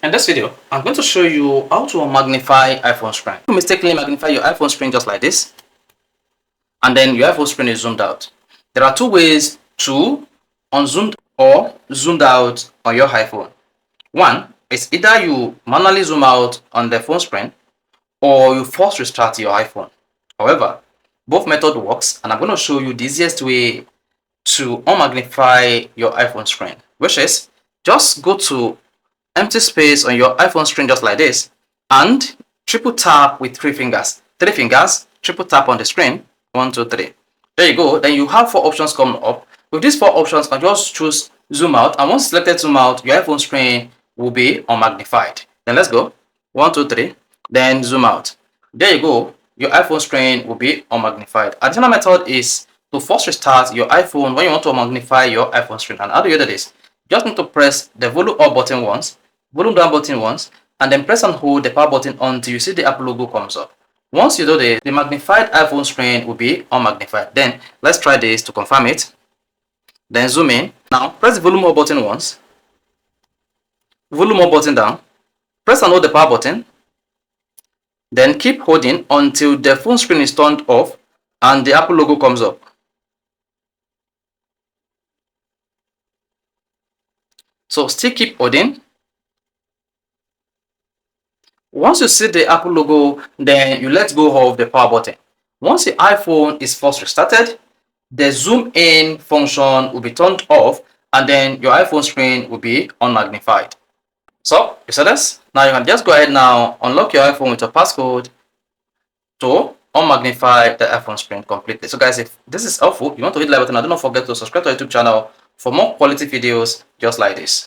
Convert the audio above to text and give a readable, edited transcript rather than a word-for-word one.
In this video, I'm going to show you how to magnify iPhone screen. You mistakenly magnify your iPhone screen just like this, and then your iPhone screen is zoomed out. There are two ways to unzoomed or zoomed out on your iPhone. One is either you manually zoom out on the phone screen or you force restart your iPhone. However, both method works, and I'm going to show you the easiest way to unmagnify your iPhone screen, which is just go to empty space on your iPhone screen just like this and triple tap with three fingers, triple tap on the screen. 1 2 3. There you go. Then you have four options coming up. With these four options, I just choose zoom out, and once selected zoom out, your iPhone screen will be unmagnified. Then let's go 1 2 3, then zoom out. There you go. Your iPhone screen will be unmagnified. Additional method is to force restart your iPhone when you want to magnify your iPhone screen. And how do you do this? You just need to press the volume up button once, volume down button once, and then press and hold the power button until you see the Apple logo comes up. Once you do this, the magnified iPhone screen will be unmagnified. Then let's try this to confirm it. Then zoom in. Now press the volume up button once, volume up button down, press and hold the power button, then keep holding until the phone screen is turned off and the Apple logo comes up. So still keep holding. Once you see the Apple logo, then you let go of the power button. Once the iPhone is first restarted, the zoom in function will be turned off, and then your iPhone screen will be unmagnified. So you see this? Now you can just go ahead now, unlock your iPhone with your passcode to unmagnify the iPhone screen completely. So guys, if this is helpful, you want to hit the like button and do not forget to subscribe to our YouTube channel for more quality videos just like this.